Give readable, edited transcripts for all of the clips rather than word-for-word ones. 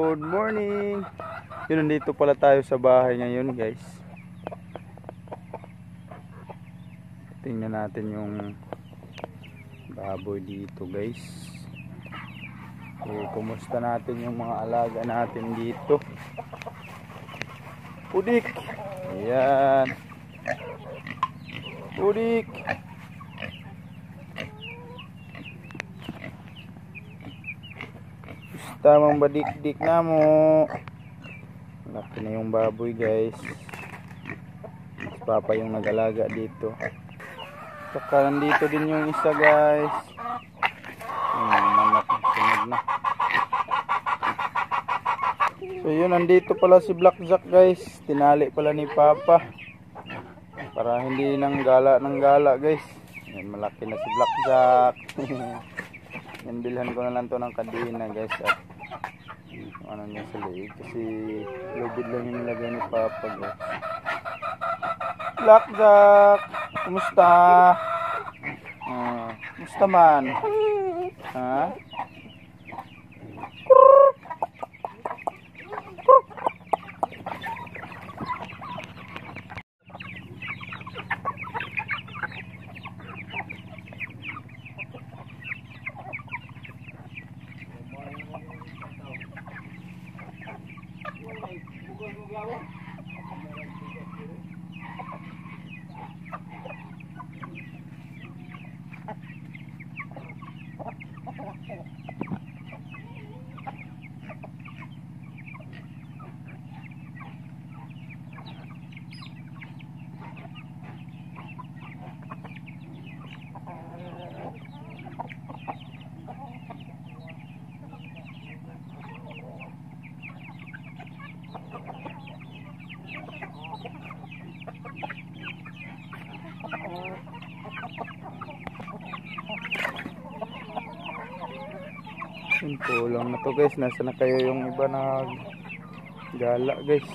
Good morning. Yun, nandito pala tayo sa bahay ngayon, guys. Tingnan natin yung baboy dito, guys. Kumusta natin yung mga alaga natin dito? Pudik. Ayan. Pudik. Tamang badik-dik na mo. Laki na yung baboy, guys. Mas papa yung nag-alaga dito. Saka nandito din yung isa, guys. Manak, sunod na. So yun, nandito pala si Black Jack, guys. Tinali pala ni Papa para hindi nang gala guys. Yan, malaki na si Black Jack. Yan, bilhan ko na lang to ng kadena, guys. At ano niya sa leeg kasi lubid lang yung nilagay ni Papa, guys. Black Jack, kumusta? Kumusta man? Ha? Kulang na to, guys. Nasa na kayo yung iba na gala, guys?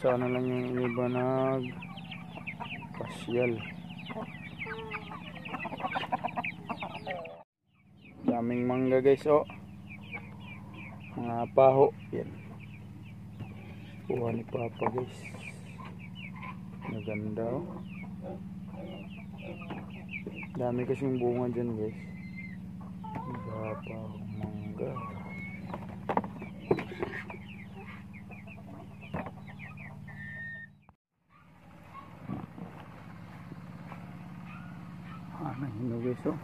Sana lang yung iba nag pasyal. Daming mangga, guys. Oh, mga paho yan. Kuha ni Papa, guys. Maganda, oh. Dami kasing bunga dyan, guys. Paho, mangga. Ano, guys, oh.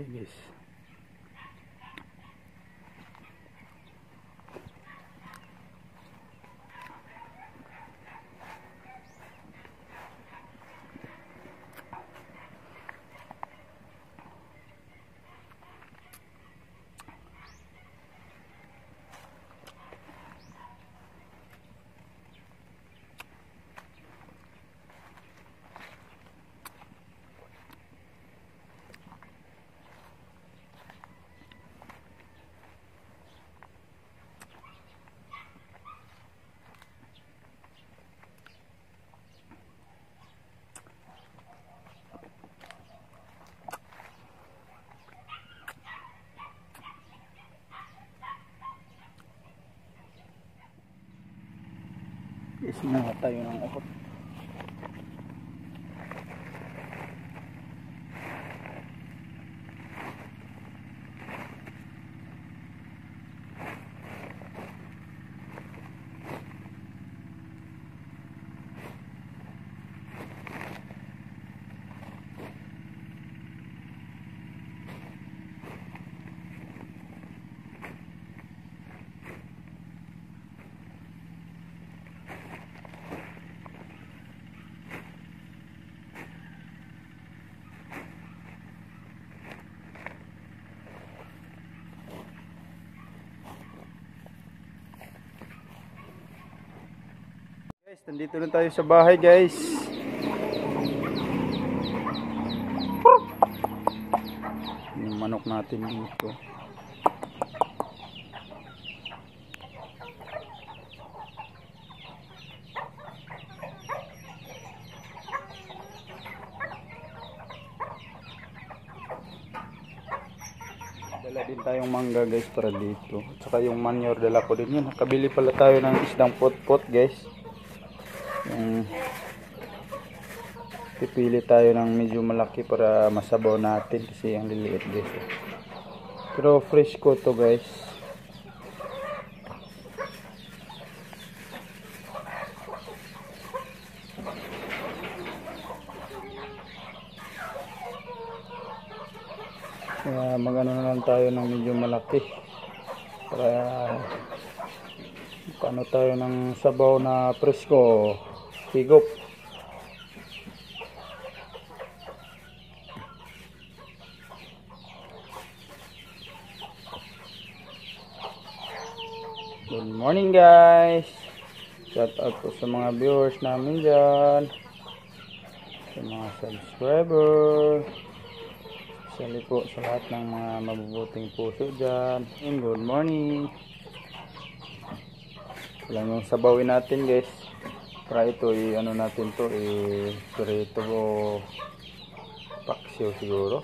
Guys, isinawa tayo ng ukot. Guys, nandito na tayo sa bahay guys. Yung manok natin dito. Dala din tayong mangga guys para dito. At saka yung manure dala ko din yun. Nakabili pala tayo ng isdang pot-pot guys. Yung pipili tayo ng medyo malaki para masabaw natin kasi ang liliit guys. Pero fresh ko to guys. Kaya magano na lang tayo ng medyo malaki para paano tayo ng sabaw na presko higop. Good morning guys, shout out po sa mga viewers namin dyan, sa mga subscriber. Sali po sa lahat ng mga mabubuting puso dyan. And good morning. Lang yung sabawin natin guys. Para ito ano natin to pirito o paksiw siguro.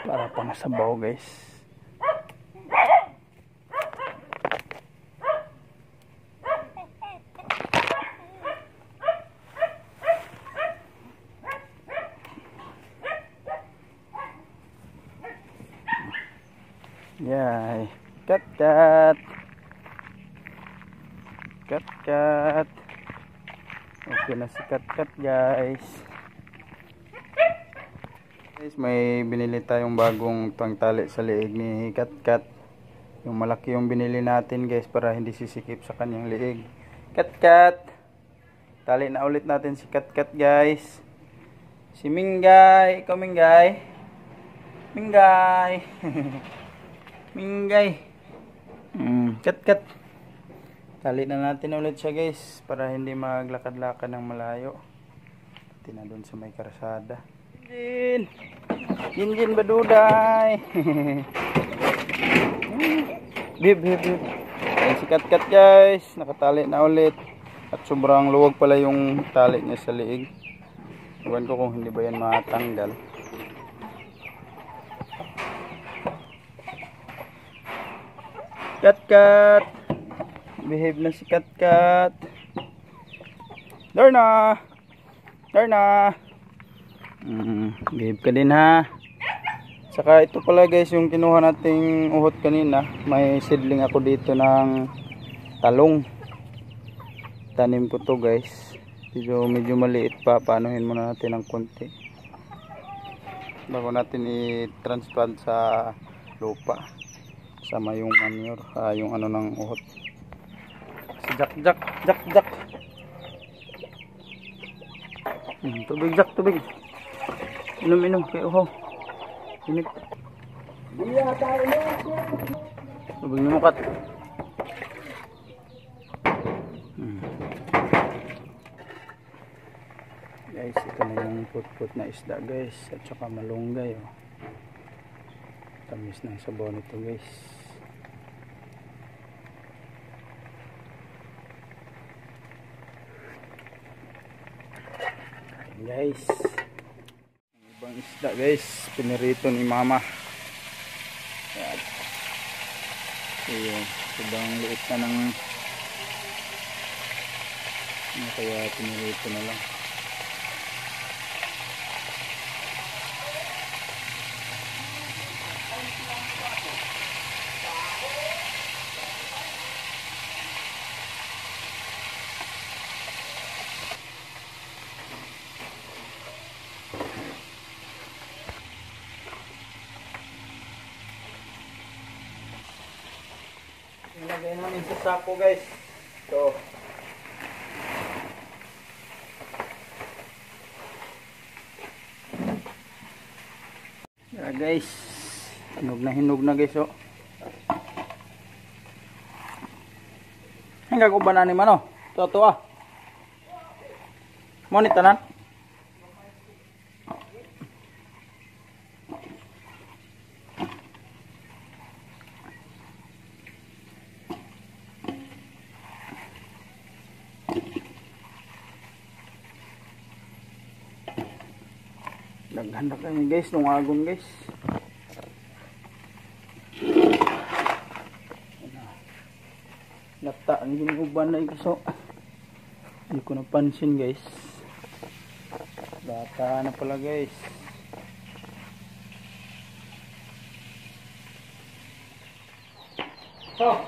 Para pang sabaw guys. Yay, cut. Okay na si cut guys. Guys, may binili tayong bagong pangtali sa liig ni cut. Yung malaki yung binili natin guys para hindi sisikip sa kanyang liig. Cut. Tali na ulit natin si cut guys. Si Mingay, ikaw Mingay. Mingay. Cut. Tali na natin ulit siya guys para hindi maglakad-lakad ng malayo. Pati na doon sa may karsada. Jinjin baduday. Bib. Ayan si cut guys, nakatali na ulit. At sobrang luwag pala yung tali niya sa liig. Iwan ko kung hindi ba yan matanggal. Cut. Behave na si cut. Darna. Behave ka din ha. Saka ito pala guys yung kinuha nating uhot kanina. May seedling ako dito ng talong. Tanim ko to guys. Medyo maliit pa. Paanuhin muna natin ng konti bago natin i-transplant sa lupa. Sama yung manure, yung ano ng uhot. Si Jack. Tubig Jack. Inom kay uhaw. Init. Tubig ni mukat. Guys, ito na yung put na isda guys. At saka malunggay tamis ng sabaw nito guys. Guys, ibang isda guys, pinirito ni mama. Ayan, sobrang liit na ng kaya pinirito na lang. Ilagay namin sa sako guys. So yeah, guys, Hinog na guys, oh. Hanggang ko ba na ni mano? Toto ah. Mo ni tanan. Naghandak kami guys, nung agon guys. Nata ang ginuban na ikaso. Hindi ko napansin guys. Bata na pala guys. Oh.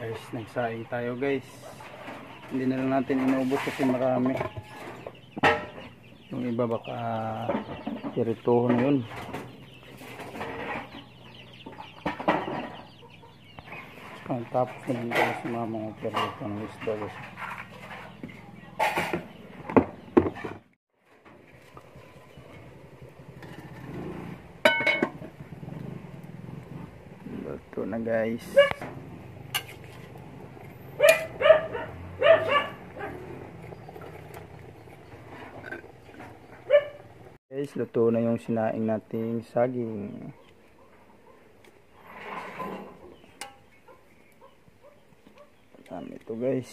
Guys, nagsaing tayo guys. Hindi na lang natin inubos kasi marami. Yung iba baka irituhon yun. Ang tapos na lang tayo sa mga perito ng isda guys. Ito na guys. Guys, luto na yung sinaing nating saging. Dami ito guys.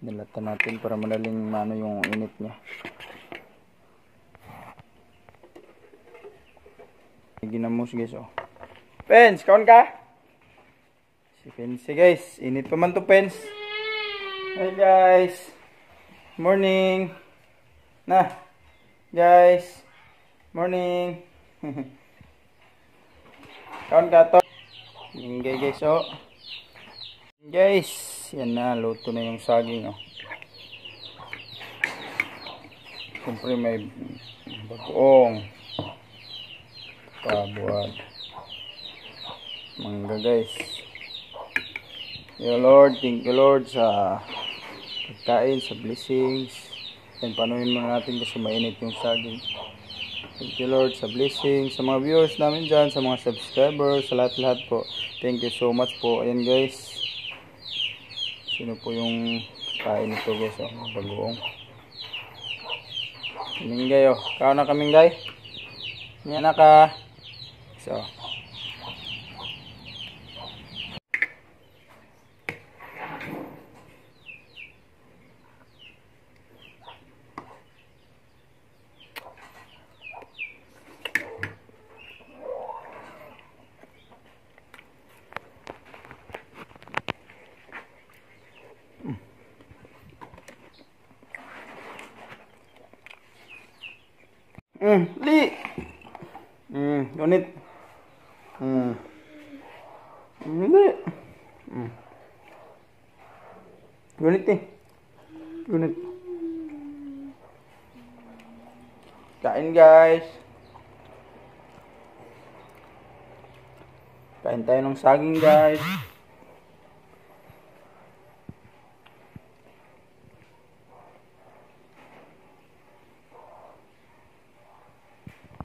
Nilatan natin para madaling mano yung init niya. Ginamos guys, oh. Pens, kawan ka? Si Pens guys, init pa man to Pens. Hi guys, morning. Nah, guys, morning. Kawan ka to. Ingay guys, oh. Guys, yan na, luto na yung saging, oh. Siyempre may bagoong, pabuad, mangga guys. Thank you Lord sa pagkain, sa blessings. And panuhin muna natin kasi mainit yung saging. Thank you Lord sa blessings, sa mga viewers namin dyan, sa mga subscribers, sa lahat-lahat po. Thank you so much po. Ayan guys, sino po yung kain nito guys, oh, bagoong. Minggay, oh. Kao na kaming guys. Yan na ka. So li. Unit. Li. Unit eh. Unit. Kain guys. Kain tayo ng saging guys.